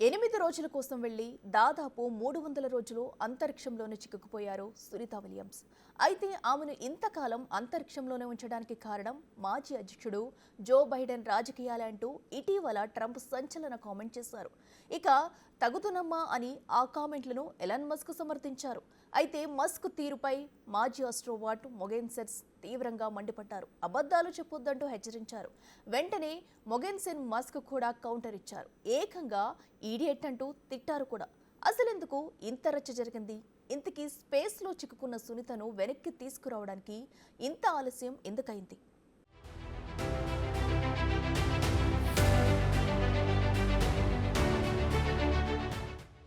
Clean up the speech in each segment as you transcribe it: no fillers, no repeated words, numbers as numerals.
8 రోజుల కోసం వెళ్లి దాదాపు 300 రోజులు అంతరిక్షంలోనే చిక్కుకుపోయారు సునీత విలియమ్స్. అయితే ఆమెను ఇంతకాలం అంతరిక్షంలోనే ఉంచడానికి కారణం మాజీ అధ్యక్షుడు జో బైడెన్ రాజకీయాలే అంటూ ఇటీవల ట్రంప్ సంచలన కామెంట్ చేశారు. ఇక తగుతునమ్మా అని ఆ కామెంట్లను ఎలాన్ మస్క్ సమర్థించారు. అయితే మస్క్ తీరుపై మాజీ ఆస్ట్రోవాట్ మొగెన్సెన్ తీవ్రంగా మండిపడ్డారు. అబద్ధాలు చెప్పొద్దంటూ హెచ్చరించారు. వెంటనే మొగెన్సెన్ మస్క్ కూడా కౌంటర్ ఇచ్చారు. ఏకంగా ఈడియట్ అంటూ తిట్టారు కూడా. అసలెందుకు ఇంత రచ్చ జరిగింది? ఇంతకీ స్పేస్లో చిక్కుకున్న సునీతను వెనక్కి తీసుకురావడానికి ఇంత ఆలస్యం ఎందుకైంది?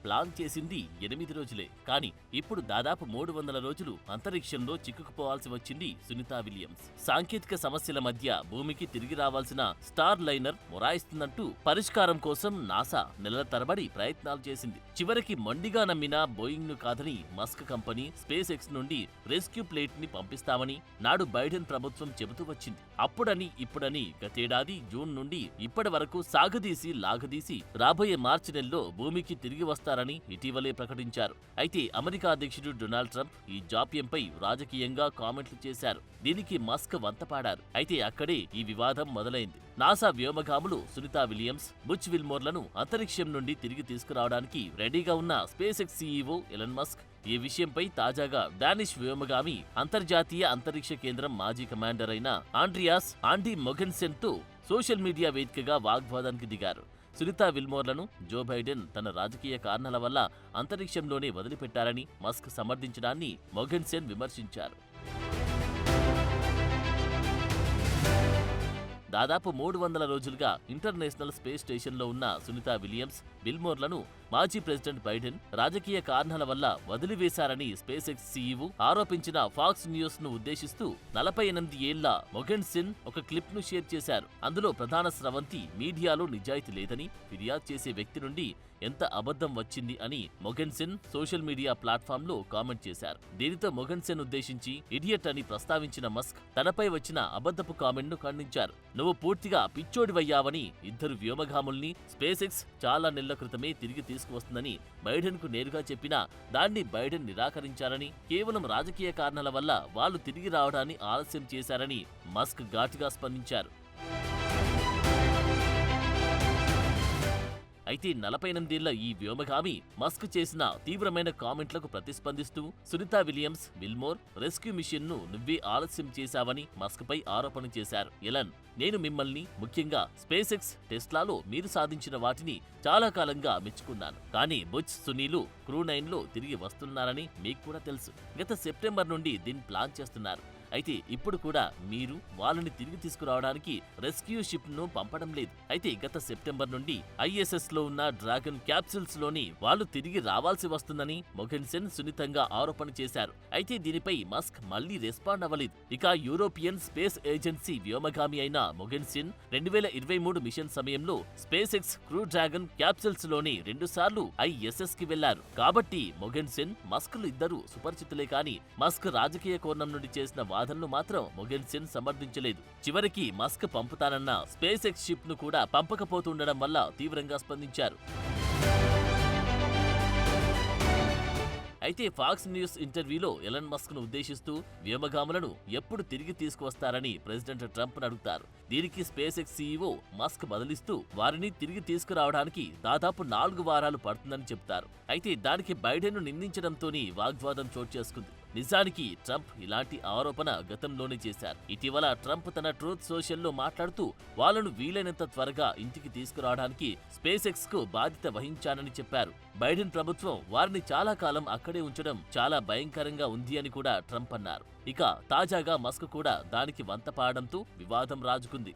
ప్లాన్ చేసింది 8 రోజులే. కానీ ఇప్పుడు దాదాపు 300 రోజులు అంతరిక్షంలో చిక్కుకుపోవాల్సి వచ్చింది సునీత విలియమ్స్. సాంకేతిక సమస్యల మధ్య భూమికి తిరిగి రావాల్సిన స్టార్ లైనర్ మొరాయిస్తుందంటూ పరిష్కారం కోసం నాసా నెలల తరబడి ప్రయత్నాలు చేసింది. చివరికి మొండిగా నమ్మిన బోయింగ్ ను కాదని మస్క్ కంపెనీ స్పేస్ ఎక్స్ నుండి రెస్క్యూ ప్లేట్ ని పంపిస్తామని నాడు బైడెన్ ప్రభుత్వం చెబుతూ వచ్చింది. అప్పుడని ఇప్పుడని గతేడాది జూన్ నుండి ఇప్పటి వరకు సాగదీసి లాగదీసి రాబోయే మార్చి నెలలో భూమికి తిరిగి వస్తారని ఇటీవలే ప్రకటించారు. అయితే అమెరికా అధ్యక్షుడు డొనాల్డ్ ట్రంప్ ఈ జాప్యంపై రాజకీయంగా కామెంట్లు చేశారు. దీనికి మస్క్ వంతపాడారు. అయితే అక్కడే ఈ వివాదం మొదలైంది. నాసా వ్యోమగాములు సునీత విలియమ్స్, బుచ్ విల్మోర్లను అంతరిక్షం నుండి తిరిగి తీసుకురావడానికి రెడీగా ఉన్న space X CEO Elon Musk ఈ విషయంపై తాజాగా డానిష్ వ్యోమగామి అంతర్జాతీయ అంతరిక్ష కేంద్రం మాజీ కమాండర్ అయిన ఆండ్రియాస్ ఆండీ మొగెన్సెన్ తో సోషల్ మీడియా వేదికగా వాగ్వాదానికి దిగారు. సునీత విల్మోర్లను జో బైడెన్ తన రాజకీయ కారణాల వల్ల అంతరిక్షంలోనే వదిలిపెట్టారని మస్క్ సమర్థించడాన్ని మొగెన్సెన్ విమర్శించారు. దాదాపు 300 రోజులుగా ఇంటర్నేషనల్ స్పేస్ స్టేషన్లో ఉన్న సునీత విలియమ్స్, విల్మోర్లను మాజీ ప్రెసిడెంట్ బైడెన్ రాజకీయ కారణాల వల్ల వదిలివేశారని స్పేస్ ఎక్స్ సీఈఓ ఆరోపించిన ఫాక్స్ న్యూస్ ను ఉద్దేశిస్తూ 48 ఏళ్ల మొగెన్సెన్ ఒక క్లిప్ ను షేర్ చేశారు. అందులో ప్రధాన స్రవంతి మీడియాలో నిజాయితీ లేదని ఫిర్యాదు చేసే వ్యక్తి నుండి ఎంత అబద్ధం వచ్చింది అని మొగెన్సెన్ సోషల్ మీడియా ప్లాట్ఫామ్ లో కామెంట్ చేశారు. దీనితో మొగెన్సెన్ ఉద్దేశించి ఇడియట్ అని ప్రస్తావించిన మస్క్ తనపై వచ్చిన అబద్ధపు కామెంట్ ను ఖండించారు. నువ్వు పూర్తిగా పిచ్చోడివయ్యావని, ఇద్దరు వ్యోమగాముల్ని స్పేస్ ఎక్స్ చాలా నెలల క్రితమే తిరిగి తీసుకువస్తుందని బైడెన్ కు నేరుగా చెప్పినా దాన్ని బైడెన్ నిరాకరించారని, కేవలం రాజకీయ కారణాల వల్ల వాళ్ళు తిరిగి రావడాన్ని ఆలస్యం చేశారని మస్క్ ఘాటుగా స్పందించారు. అయితే 48 ఏళ్ల ఈ వ్యోమగామి మస్క్ చేసిన తీవ్రమైన కామెంట్లకు ప్రతిస్పందిస్తూ Sunita Williams, Wilmore rescue mission ను నువ్వే ఆలస్యం చేశావని మస్క్ పై ఆరోపణ చేశారు. ఎలన్, నేను మిమ్మల్ని, ముఖ్యంగా స్పేస్ ఎక్స్, టెస్లాలో మీరు సాధించిన వాటిని చాలా కాలంగా మెచ్చుకున్నాను. కానీ బుచ్, సునీలు క్రూ 9లో తిరిగి వస్తున్నారని మీకు కూడా తెలుసు. గత సెప్టెంబర్ నుండి దీన్ని ప్లాన్ చేస్తున్నారు. అయితే ఇప్పుడు కూడా మీరు వాళ్ళని తిరిగి తీసుకురావడానికి రెస్క్యూ షిప్ ను పంపడం లేదు. అయితే గత సెప్టెంబర్ నుండి ISS లో ఉన్న డ్రాగన్ క్యాప్సూల్స్ లోని వాళ్ళు తిరిగి రావాల్సి వస్తుందని మొగెన్సెన్ సున్నితంగా ఆరోపణ చేశారు. అయితే దీనిపై మస్క్ మళ్లీ రెస్పాండ్ అవ్వలేదు. ఇక యూరోపియన్ స్పేస్ ఏజెన్సీ వ్యోమగామి అయిన మొగెన్సెన్ 2023 మిషన్ సమయంలో space X crew dragon capsules లోని 2 సార్లు ISS కి వెళ్లారు. కాబట్టి మొగెన్సెన్, మస్క్ లు ఇద్దరు సుపరిచితులే. కానీ మస్క్ రాజకీయ కోణం నుండి చేసిన వాదనలు మాత్రం మొగెన్సెన్ సమర్థించలేదు. చివరికి మస్క్ పంపుతానన్న స్పేస్ ఎక్స్ షిప్ ను కూడా పంపకపోతుండడం వల్ల తీవ్రంగా స్పందించారు. అయితే ఫాక్స్ న్యూస్ ఇంటర్వ్యూలో ఎలన్ మస్క్ ను ఉద్దేశిస్తూ వ్యోమగాములను ఎప్పుడు తిరిగి తీసుకువస్తారని ప్రెసిడెంట్ ట్రంప్ అడుగుతారు. దీనికి స్పేస్ ఎక్స్ సీఈఓ మస్క్ బదిలిస్తూ వారిని తిరిగి తీసుకురావడానికి దాదాపు 4 వారాలు పడుతుందని చెప్తారు. అయితే దానికి బైడెన్ ను నిందించడంతోనే వాగ్వాదం చోటు చేసుకుంది. నిజానికి ట్రంప్ ఇలాంటి ఆరోపణ గతంలోనే చేశారు. ఇటీవల ట్రంప్ తన ట్రూత్ సోషల్లో మాట్లాడుతూ వాళ్ళను వీలైనంత త్వరగా ఇంటికి తీసుకురావడానికి స్పేస్ ఎక్స్ కు బాధ్యత వహించానని చెప్పారు. బైడెన్ ప్రభుత్వం వారిని చాలా కాలం అక్కడే ఉంచడం చాలా భయంకరంగా ఉంది అని కూడా ట్రంప్ అన్నారు. ఇక తాజాగా మస్క్ కూడా దానికి వంతపాడడంతో వివాదం రాజుకుంది.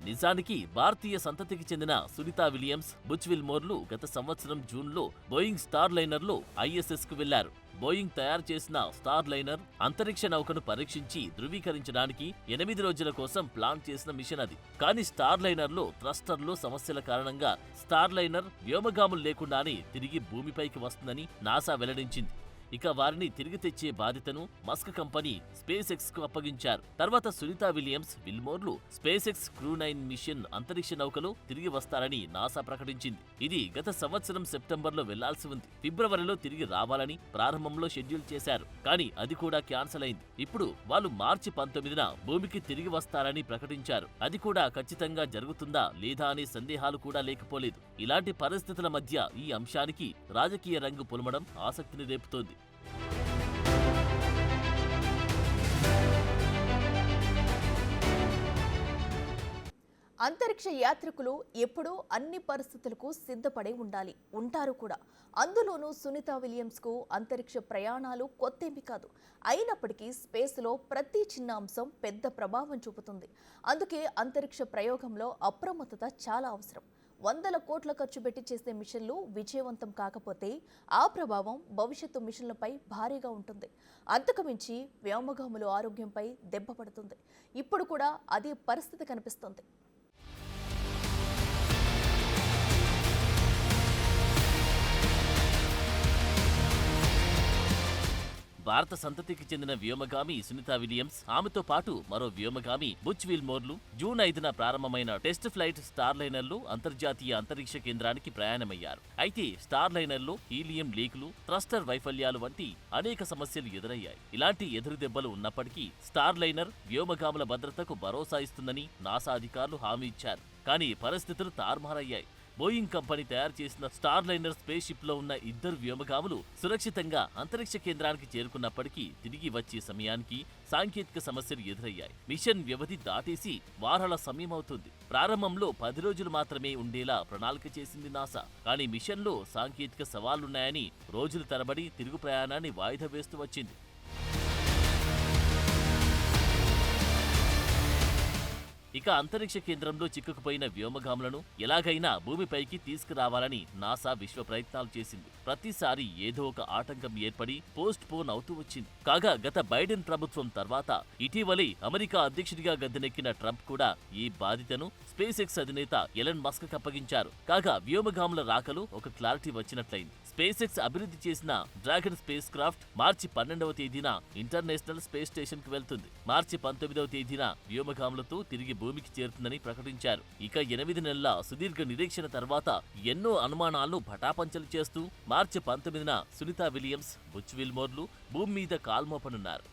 నిజానికి భారతీయ సంతతికి చెందిన సునీత విలియమ్స్, బుచ్ విల్మోర్లు గత సంవత్సరం జూన్లో బోయింగ్ స్టార్ లైనర్లో ISS కు వెళ్లారు. బోయింగ్ తయారు చేసిన స్టార్ లైనర్ అంతరిక్ష నౌకను పరీక్షించి ధృవీకరించడానికి 8 రోజుల కోసం ప్లాన్ చేసిన మిషన్ అది. కానీ స్టార్ లైనర్లో థ్రస్టర్లో సమస్యల కారణంగా స్టార్ లైనర్ వ్యోమగాములు లేకుండానే తిరిగి భూమిపైకి వస్తుందని నాసా వెల్లడించింది. ఇక వారిని తిరిగి తెచ్చే బాధ్యతను మస్క్ కంపెనీ స్పేస్ ఎక్స్ కు అప్పగించారు. తర్వాత సునీత విలియమ్స్, విల్మోర్లు స్పేస్ ఎక్స్ క్రూ 9 మిషన్ అంతరిక్ష నౌకలో తిరిగి వస్తారని నాసా ప్రకటించింది. ఇది గత సంవత్సరం సెప్టెంబర్లో వెళ్లాల్సి ఉంది. ఫిబ్రవరిలో తిరిగి రావాలని ప్రారంభంలో షెడ్యూల్ చేశారు. కానీ అది కూడా క్యాన్సల్ అయింది. ఇప్పుడు వాళ్ళు మార్చి 19న భూమికి తిరిగి వస్తారని ప్రకటించారు. అది కూడా ఖచ్చితంగా జరుగుతుందా లేదా అనే సందేహాలు కూడా లేకపోలేదు. ఇలాంటి పరిస్థితుల మధ్య ఈ అంశానికి రాజకీయ రంగు పులమడం ఆసక్తిని రేపుతోంది. అంతరిక్ష యాత్రికులు ఎప్పుడూ అన్ని పరిస్థితులకు సిద్ధపడే ఉంటారు కూడా. అందులోనూ సునీత విలియమ్స్కు అంతరిక్ష ప్రయాణాలు కొత్తేమీ కాదు. అయినప్పటికీ స్పేస్లో ప్రతి చిన్న అంశం పెద్ద ప్రభావం చూపుతుంది. అందుకే అంతరిక్ష ప్రయోగంలో అప్రమత్తత చాలా అవసరం. వందల కోట్ల ఖర్చు పెట్టి చేసే మిషన్లు విజయవంతం కాకపోతే ఆ ప్రభావం భవిష్యత్తు మిషన్లపై భారీగా ఉంటుంది. అంతకుమించి వ్యోమగాముల ఆరోగ్యంపై దెబ్బ పడుతుంది. ఇప్పుడు కూడా అదే పరిస్థితి కనిపిస్తుంది. భారత సంతతికి చెందిన వ్యోమగామి సునీత విలియమ్స్, ఆమెతో పాటు మరో వ్యోమగామి బుచ్ విల్మోర్లు జూన్ 5న ప్రారంభమైన టెస్ట్ ఫ్లైట్ స్టార్ లైనర్లో అంతర్జాతీయ అంతరిక్ష కేంద్రానికి ప్రయాణమయ్యారు. అయితే స్టార్ లైనర్లో హీలియం లీకులు, థ్రస్టర్ వైఫల్యాలు వంటి అనేక సమస్యలు ఎదురయ్యాయి. ఇలాంటి ఎదురుదెబ్బలు ఉన్నప్పటికీ స్టార్ లైనర్ వ్యోమగాముల భద్రతకు భరోసా ఇస్తుందని నాసా అధికారులు హామీ ఇచ్చారు. కానీ పరిస్థితులు తారుమారయ్యాయి. బోయింగ్ కంపెనీ తయారు చేసిన స్టార్ లైనర్ స్పేస్ షిప్ లో ఉన్న ఇద్దరు వ్యోమగాములు సురక్షితంగా అంతరిక్ష కేంద్రానికి చేరుకున్నప్పటికీ తిరిగి వచ్చే సమయానికి సాంకేతిక సమస్యలు ఎదురయ్యాయి. మిషన్ వ్యవధి దాటేసి వారాల సమయం అవుతుంది. ప్రారంభంలో 10 రోజులు మాత్రమే ఉండేలా ప్రణాళిక చేసింది నాసా. కానీ మిషన్లో సాంకేతిక సవాళ్లున్నాయని రోజుల తరబడి తిరుగు ప్రయాణాన్ని వాయిదా వేస్తూ వచ్చింది. ఇక అంతరిక్ష కేంద్రంలో చిక్కుకుపోయిన వ్యోమగాములను ఎలాగైనా భూమిపైకి తీసుకురావాలని నాసా విశ్వ ప్రయత్నాలు చేసింది. ప్రతిసారి ఏదో ఒక ఆటంకం ఏర్పడి పోస్ట్ పోన్ అవుతూ వచ్చింది. కాగా గత బైడెన్ ప్రభుత్వం తర్వాత ఇటీవలే అమెరికా అధ్యక్షుడిగా గద్దెనెక్కిన ట్రంప్ కూడా ఈ బాధ్యతను స్పేస్ ఎక్స్ అధినేత ఎలన్ మస్క్ కు అప్పగించారు. కాగా వ్యోమగాముల రాకలో ఒక క్లారిటీ వచ్చినట్లయింది. స్పేస్ ఎక్స్ అభివృద్ధి చేసిన డ్రాగన్ స్పేస్ క్రాఫ్ట్ మార్చి 12వ తేదీన ఇంటర్నేషనల్ స్పేస్ స్టేషన్ కు వెళ్తుంది. మార్చి 19వ తేదీన వ్యోమగాములతో తిరిగి భూమికి చేరుతుందని ప్రకటించారు. ఇక 8 నెలల సుదీర్ఘ నిరీక్షణ తర్వాత ఎన్నో అనుమానాలను పటాపంచలు చేస్తూ మార్చి 19న సునీత విలియమ్స్, బుచ్ విల్మోర్లు భూమి మీద కాల్మోపనున్నారు.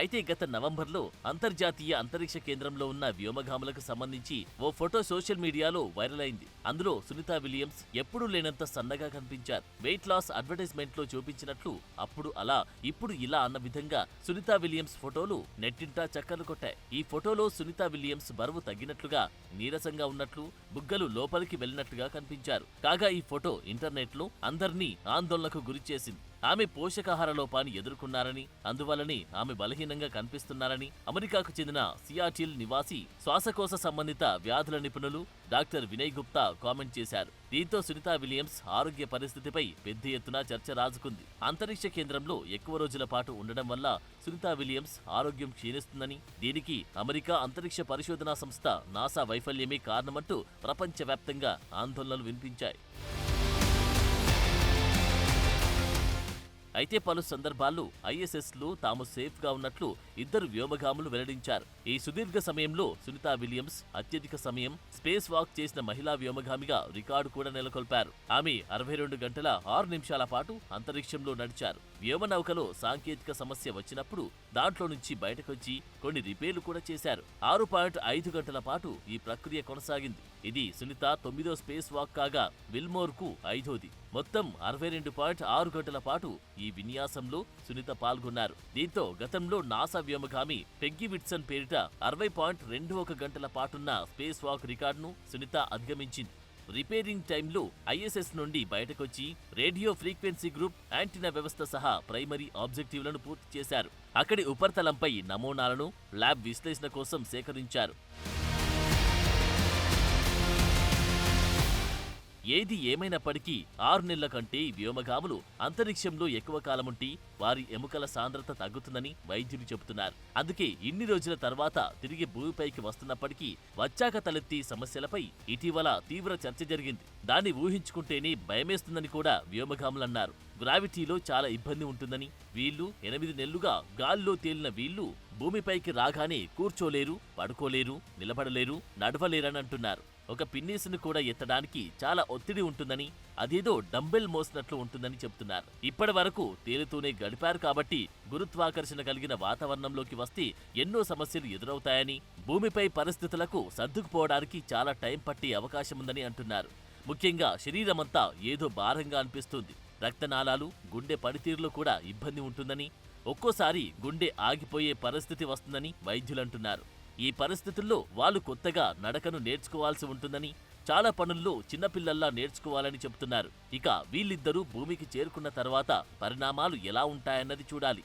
అయితే గత నవంబర్లో అంతర్జాతీయ అంతరిక్ష కేంద్రంలో ఉన్న వ్యోమగాములకు సంబంధించి ఓ ఫోటో సోషల్ మీడియాలో వైరల్ అయింది. అందులో సునీత విలియమ్స్ ఎప్పుడూ లేనంత సన్నగా కనిపించారు. వెయిట్ లాస్ అడ్వర్టైజ్మెంట్ లో చూపించినట్లు అప్పుడు అలా ఇప్పుడు ఇలా అన్న విధంగా సునీత విలియమ్స్ ఫోటోలు నెట్టింటా చక్కర్లు కొట్టాయి. ఈ ఫోటోలో సునీత విలియమ్స్ బరువు తగ్గినట్లుగా, నీరసంగా ఉన్నట్లు, బుగ్గలు లోపలికి వెళ్ళినట్లుగా కనిపించారు. కాగా ఈ ఫోటో ఇంటర్నెట్ లో అందరినీ ఆందోళనకు గురిచేసింది. ఆమె పోషకాహార లోపాన్ని ఎదుర్కొన్నారని, అందువల్లనే ఆమె బలహీనంగా కనిపిస్తున్నారని అమెరికాకు చెందిన సియాటిల్ నివాసి శ్వాసకోశ సంబంధిత వ్యాధుల నిపుణులు డాక్టర్ వినయ్ గుప్తా కామెంట్ చేశారు. దీంతో సునీత విలియమ్స్ ఆరోగ్య పరిస్థితిపై పెద్ద ఎత్తున చర్చ రాజుకుంది. అంతరిక్ష కేంద్రంలో ఎక్కువ రోజుల పాటు ఉండడం వల్ల సునీత విలియమ్స్ ఆరోగ్యం క్షీణిస్తుందని, దీనికి అమెరికా అంతరిక్ష పరిశోధనా సంస్థ నాసా వైఫల్యమే కారణమంటూ ప్రపంచవ్యాప్తంగా ఆందోళనలు వినిపించాయి. అయితే పలు సందర్భాల్లో ఐఎస్ఎస్లు తాము సేఫ్ గా ఉన్నట్లు ఇద్దరు వ్యోమగాములు వెల్లడించారు. ఈ సుదీర్ఘ సమయంలో సునీత విలియమ్స్ అత్యధిక సమయం స్పేస్ వాక్ చేసిన మహిళా వ్యోమగామిగా రికార్డు కూడా నెలకొల్పారు. ఆమె 62 గంటల 6 నిమిషాల పాటు అంతరిక్షంలో నడిచారు. వ్యోమనౌకలో సాంకేతిక సమస్య వచ్చినప్పుడు దాంట్లో నుంచి బయటకొచ్చి కొన్ని రిపేర్లు కూడా చేశారు. 6.5 గంటల పాటు ఈ ప్రక్రియ కొనసాగింది. ఇది సునీత 9వ స్పేస్ వాక్ కాగా విల్మోర్ కు 5వది. మొత్తం 62.6 గంటల పాటు ఈ విన్యాసంలో సునీత పాల్గొన్నారు. దీంతో గతంలో నాసా వ్యోమగామి పెగ్గి విట్సన్ పేరిట 60.21 గంటల పాటున్న స్పేస్ వాక్ రికార్డును సునీత అధిగమించింది. రిపేరింగ్ టైంలో ఐఎస్ఎస్ నుండి బయటకొచ్చి రేడియో ఫ్రీక్వెన్సీ గ్రూప్, యాంటీనా వ్యవస్థ సహా ప్రైమరీ ఆబ్జెక్టివ్లను పూర్తి చేశారు. అక్కడి ఉపరితలంపై నమూనాలను ల్యాబ్ విశ్లేషణ కోసం సేకరించారు. ఏది ఏమైనప్పటికీ 6 నెలల కంటే వ్యోమగాములు అంతరిక్షంలో ఎక్కువ కాలముంటి వారి ఎముకల సాంద్రత తగ్గుతుందని వైద్యులు చెబుతున్నారు. అందుకే ఇన్ని రోజుల తర్వాత తిరిగి భూమిపైకి వస్తున్నప్పటికీ వచ్చాక తలెత్తి సమస్యలపై ఇటీవల తీవ్ర చర్చ జరిగింది. దాన్ని ఊహించుకుంటేనే భయమేస్తుందని కూడా వ్యోమగాములన్నారు. గ్రావిటీలో చాలా ఇబ్బంది ఉంటుందని, వీళ్ళు 8 నెలలుగా గాల్లో తేలిన వీళ్ళు భూమిపైకి రాగానే కూర్చోలేరు, పడుకోలేరు, నిలబడలేరు, నడవలేరని అంటున్నారు. ఒక పిన్నీసును కూడా ఎత్తడానికి చాలా ఒత్తిడి ఉంటుందని, అదేదో డంబెల్ మోసినట్లు ఉంటుందని చెప్తున్నారు. ఇప్పటి వరకు తేలుతూనే గడిపారు కాబట్టి గురుత్వాకర్షణ కలిగిన వాతావరణంలోకి వస్తే ఎన్నో సమస్యలు ఎదురవుతాయని, భూమిపై పరిస్థితులకు సర్దుకుపోవడానికి చాలా టైం పట్టే అవకాశముందని అంటున్నారు. ముఖ్యంగా శరీరమంతా ఏదో భారంగా అనిపిస్తుంది. రక్తనాళాలు, గుండె పనితీరులో కూడా ఇబ్బంది ఉంటుందని, ఒక్కోసారి గుండె ఆగిపోయే పరిస్థితి వస్తుందని వైద్యులంటున్నారు. ఈ పరిస్థితుల్లో వాళ్ళు కొత్తగా నడకను నేర్చుకోవాల్సి ఉంటుందని, చాలా పనుల్లో చిన్నపిల్లల్లా నేర్చుకోవాలని చెబుతున్నారు. ఇక వీళ్ళిద్దరూ భూమికి చేరుకున్న తర్వాత పరిణామాలు ఎలా ఉంటాయన్నది చూడాలి.